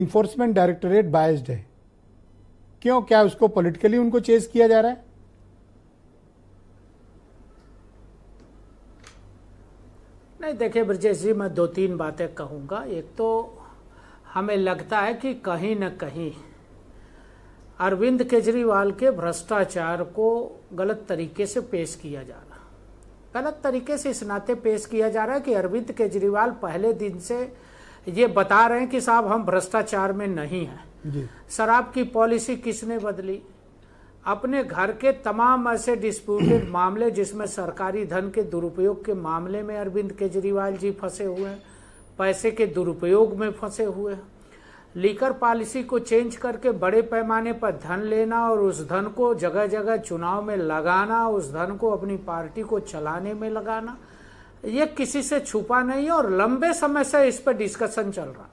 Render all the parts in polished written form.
Enforcement directorate biased है। क्यों? क्या उसको पॉलिटिकली उनको चेस किया जा रहा है? नहीं, देखिए ब्रजेश जी, मैं दो तीन बातें कहूँगा। एक तो हमें लगता है कि कहीं न कहीं अरविंद केजरीवाल के भ्रष्टाचार को गलत तरीके से पेश किया जा रहा है। गलत तरीके से इस नाते पेश किया जा रहा है कि अरविंद केजरीवाल पहले दिन से ये बता रहे हैं कि साहब हम भ्रष्टाचार में नहीं हैं। शराब की पॉलिसी किसने बदली? अपने घर के तमाम ऐसे डिस्प्यूटेड मामले जिसमें सरकारी धन के दुरुपयोग के मामले में अरविंद केजरीवाल जी फंसे हुए हैं, पैसे के दुरुपयोग में फंसे हुए हैं। लीकर पॉलिसी को चेंज करके बड़े पैमाने पर धन लेना और उस धन को जगह जगह चुनाव में लगाना, उस धन को अपनी पार्टी को चलाने में लगाना, ये किसी से छुपा नहीं है और लंबे समय से इस पर डिस्कशन चल रहा।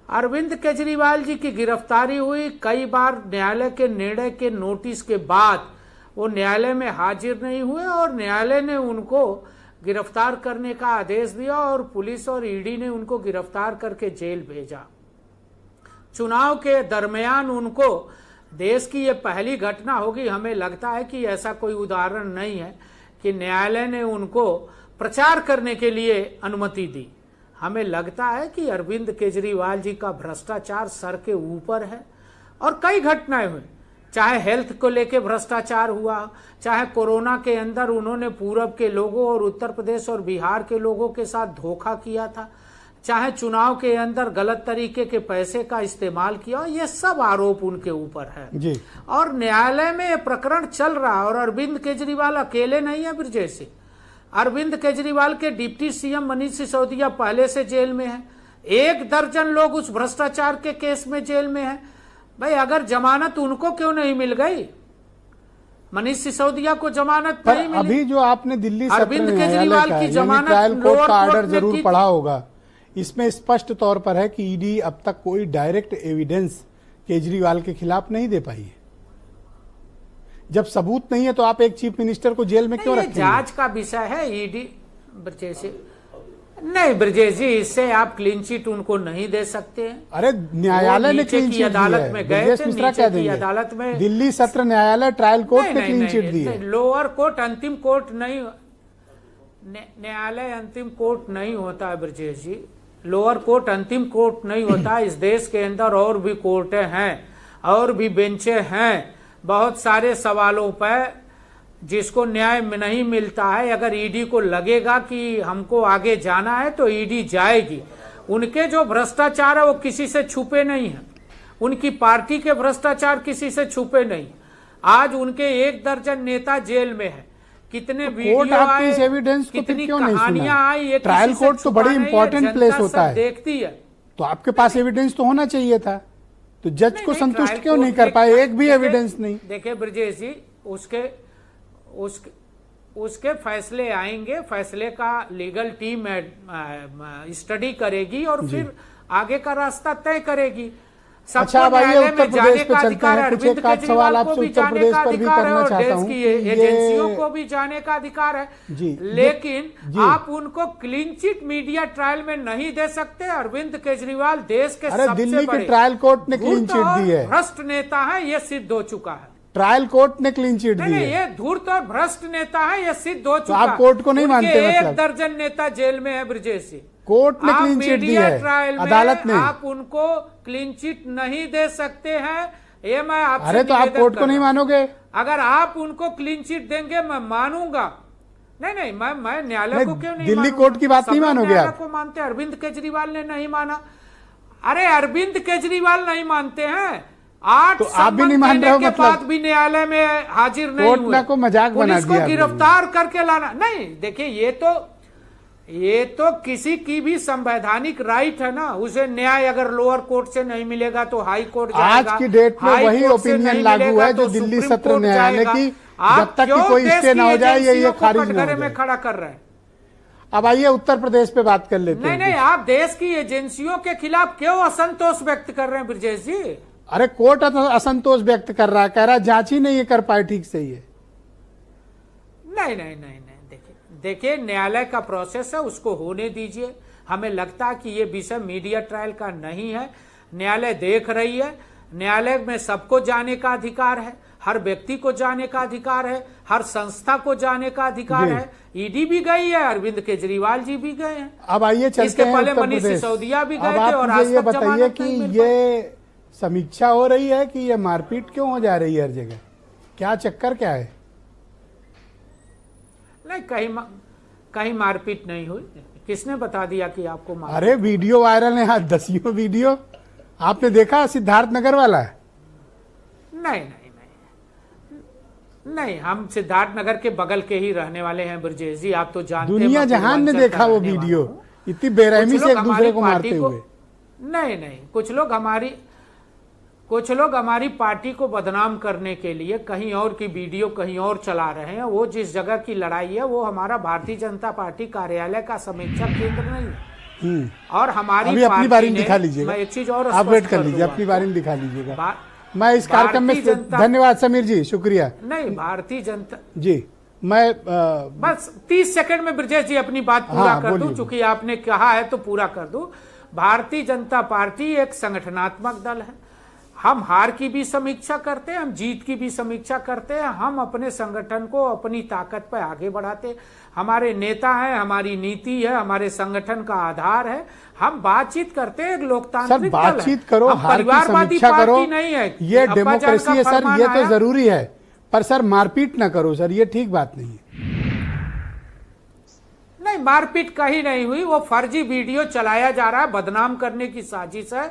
अरविंद केजरीवाल जी की गिरफ्तारी हुई, कई बार न्यायालय के निर्णय के नोटिस के बाद वो न्यायालय में हाजिर नहीं हुए और न्यायालय ने उनको गिरफ्तार करने का आदेश दिया और पुलिस और ईडी ने उनको गिरफ्तार करके जेल भेजा। चुनाव के दरमियान उनको, देश की ये पहली घटना होगी, हमें लगता है कि ऐसा कोई उदाहरण नहीं है कि न्यायालय ने उनको प्रचार करने के लिए अनुमति दी। हमें लगता है कि अरविंद केजरीवाल जी का भ्रष्टाचार सर के ऊपर है और कई घटनाएं हुई, चाहे हेल्थ को लेके भ्रष्टाचार हुआ, चाहे कोरोना के अंदर उन्होंने पूरब के लोगों और उत्तर प्रदेश और बिहार के लोगों के साथ धोखा किया था, चाहे चुनाव के अंदर गलत तरीके के पैसे का इस्तेमाल किया, ये सब आरोप उनके ऊपर है जी। और न्यायालय में ये प्रकरण चल रहा है और अरविंद केजरीवाल अकेले नहीं है ब्रजेश जी। अरविंद केजरीवाल के डिप्टी सीएम मनीष सिसोदिया पहले से जेल में है, 1 दर्जन लोग उस भ्रष्टाचार के केस में जेल में है। भाई अगर जमानत उनको क्यों नहीं मिल गई? मनीष सिसोदिया को जमानत नहीं मिली। अभी जो आपने दिल्ली अरविंद केजरीवाल की जमानत ट्रायल कोर्ट का ऑर्डर जरूर की पढ़ा होगा, इसमें स्पष्ट तौर पर है कि ईडी अब तक कोई डायरेक्ट एविडेंस केजरीवाल के खिलाफ नहीं दे पाई है। जब सबूत नहीं है तो आप एक चीफ मिनिस्टर को जेल में क्यों रखेंगे? जांच का विषय है ईडी। ब्रजेश नहीं, ब्रजेश जी, इससे आप क्लीन चिट उनको नहीं दे सकते हैं। अरे न्यायालय ने क्लीन चिट अदालत में गए थे, नीचे की अदालत में, दिल्ली सत्र न्यायालय ट्रायल कोर्ट ने क्लीन चिट दी है। लोअर कोर्ट अंतिम कोर्ट नहीं, न्यायालय अंतिम कोर्ट नहीं होता है ब्रजेश जी। लोअर कोर्ट अंतिम कोर्ट नहीं होता। इस देश के अंदर और भी कोर्टें हैं और भी बेंचें हैं। बहुत सारे सवालों पर जिसको न्याय नहीं मिलता है, अगर ईडी को लगेगा कि हमको आगे जाना है तो ईडी जाएगी। उनके जो भ्रष्टाचार है वो किसी से छुपे नहीं है, उनकी पार्टी के भ्रष्टाचार किसी से छुपे नहीं। आज उनके 1 दर्जन नेता जेल में है। कितने वीडियो आए, कितनी कहानियां आई, ट्रायल कोर्ट तो बड़ी इंपॉर्टेंट प्लेस होता है, देखती है। तो आपके पास एविडेंस तो होना चाहिए था, तो जज को संतुष्ट क्यों नहीं कर पाए? एक भी एविडेंस नहीं। देखिए ब्रजेश जी, उसके फैसले आएंगे, फैसले का लीगल टीम स्टडी करेगी और फिर आगे का रास्ता तय करेगी। अच्छा भाई, उत्तर प्रदेश पे चलते हैं। कुछ एक आध सवाल आपसे उत्तर प्रदेश पर भी करना चाहता हूँ। एजेंसियों को भी जाने का अधिकार है जी, लेकिन आप उनको क्लीन चिट मीडिया ट्रायल में नहीं दे सकते। अरविंद केजरीवाल देश के सबसे दिल्ली बड़े के ट्रायल कोर्ट ने क्लीन चिट दी है, भ्रष्ट नेता है, ये सिद्ध हो चुका है। ट्रायल कोर्ट ने क्लीन चिट दी है। ये धूर्त और भ्रष्ट नेता है, ये सिद्ध हो चुका है। आप कोर्ट को नहीं मानते? 1 दर्जन नेता जेल में है ब्रजेश जी। कोर्ट ने क्लीन चिट दी है, अदालत ने। आप उनको क्लीन चिट नहीं दे सकते हैं, ये मैं आपसे अरे तो आप कोर्ट को नहीं मानोगे? अगर आप उनको क्लीन चिट देंगे मैं मानूंगा। नहीं, मैं न्यायालय को क्यों नहीं? दिल्ली कोर्ट की बात नहीं मानोगे आप? को मानते। अरविंद केजरीवाल ने नहीं माना। अरे अरविंद केजरीवाल नहीं मानते हैं, 8 तो आप भी नहीं मान रहे हो? के बाद भी न्यायालय में हाजिर नहीं हुए। कोर्ट को मजाक बना दिया, पुलिस को गिरफ्तार करके लाना नहीं। देखिए ये तो किसी की भी संवैधानिक राइट है ना, उसे न्याय अगर लोअर कोर्ट से नहीं मिलेगा तो हाई कोर्ट जाएगा। आज की डेट में वही ओपिनियन लागू है जो दिल्ली सत्र न्यायालय की, जब तक कि कोई स्टे न हो जाए ये खारिज न हो जाए। में खड़ा कर रहे हैं। अब आइए उत्तर प्रदेश पे बात कर लेते हैं। नहीं, आप देश की एजेंसियों के खिलाफ क्यों असंतोष व्यक्त कर रहे हैं ब्रजेश जी? अरे कोर्ट असंतोष व्यक्त कर रहा है, कह रहा है जांच ही नहीं कर पाए ठीक से। ये नहीं, देखिए न्यायालय का प्रोसेस है, उसको होने दीजिए। हमें लगता है कि ये विषय मीडिया ट्रायल का नहीं है। न्यायालय देख रही है। न्यायालय में सबको जाने का अधिकार है, हर व्यक्ति को जाने का अधिकार है, हर संस्था को जाने का अधिकार है। ईडी भी गई है, अरविंद केजरीवाल जी भी गए हैं। अब आइए चलते इसके हैं पहले उत्तर मनीष प्रदेश। सिसोदिया भी गए अब थे आप और मुझे आज ये तक बताइए जमानत कि नहीं मिल ये समीक्षा हो रही है कि ये मारपीट क्यों हो जा रही है हर जगह, क्या चक्कर क्या है? नहीं, कहीं मारपीट नहीं हुई। किसने बता दिया कि आपको मार? अरे वीडियो वायरल है, आज दसियों वीडियो आपने देखा, सिद्धार्थनगर वाला है। नहीं नहीं नहीं, हम सिद्धार्थनगर के बगल के ही रहने वाले हैं ब्रजेश जी, आप तो जानते हैं। दुनिया जहान ने देखा वो वीडियो, इतनी बेरहमी से एक दूसरे को मारते हुए। नहीं, कुछ लोग हमारी पार्टी को बदनाम करने के लिए कहीं और की वीडियो कहीं और चला रहे हैं। वो जिस जगह की लड़ाई है वो हमारा भारतीय जनता पार्टी कार्यालय का समीक्षा केंद्र नहीं है। और हमारी अभी अपनी बारी में दिखा लीजिएगा। मैं एक चीज और आप वेट कर लीजिए, अपनी बारी में दिखा लीजिएगा। मैं इस कार्यक्रम में जनता, धन्यवाद समीर जी, शुक्रिया। नहीं, भारतीय जनता जी, मैं बस 30 सेकंड में ब्रजेश जी अपनी बात पूरा कर दूं, चूंकि आपने कहा है तो पूरा कर दूं। भारतीय जनता पार्टी एक संगठनात्मक दल है। हम हार की भी समीक्षा करते हैं, हम जीत की भी समीक्षा करते हैं। हम अपने संगठन को अपनी ताकत पर आगे बढ़ाते हैं। हमारे नेता हैं, हमारी नीति है, हमारे संगठन का आधार है। हम बातचीत करते हैं, लोकतांत्रिक दल है। बातचीत करो, हार की समीक्षा करो, नहीं है, ये डेमोक्रेसी है सर, ये तो जरूरी है। पर सर मारपीट ना करो सर, ये ठीक बात नहीं है। नहीं, मारपीट कहीं नहीं हुई। वो फर्जी वीडियो चलाया जा रहा है, बदनाम करने की साजिश है।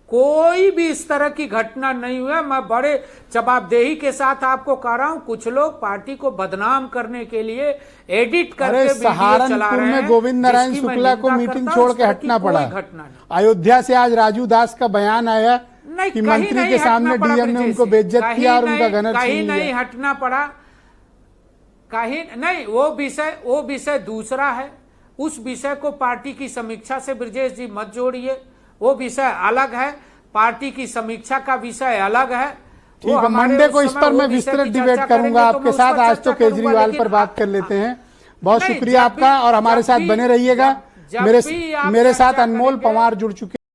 कोई भी इस तरह की घटना नहीं हुआ। मैं बड़े जवाबदेही के साथ आपको कह रहा हूं, कुछ लोग पार्टी को बदनाम करने के लिए एडिट करके वीडियो चला सहारनपुर रहे हैं। में गोविंद नारायण शुक्ला को मीटिंग छोड़ के हटना पड़ा। अयोध्या से आज राजू दास का बयान आया कि मंत्री के सामने डीएम ने उनको बेइज्जत किया और उनका गनर छीन लिया। नहीं हटना पड़ा, कहीं नहीं। वो विषय दूसरा है। उस विषय को पार्टी की समीक्षा से ब्रजेश जी मत जोड़िए। वो विषय अलग है, पार्टी की समीक्षा का विषय अलग है। ठीक है, मंडे को इस पर मैं विस्तृत डिबेट करूंगा आपके साथ। आज तो केजरीवाल पर बात कर लेते हैं। बहुत शुक्रिया आपका, और हमारे साथ बने रहिएगा। मेरे साथ अनमोल पंवार जुड़ चुके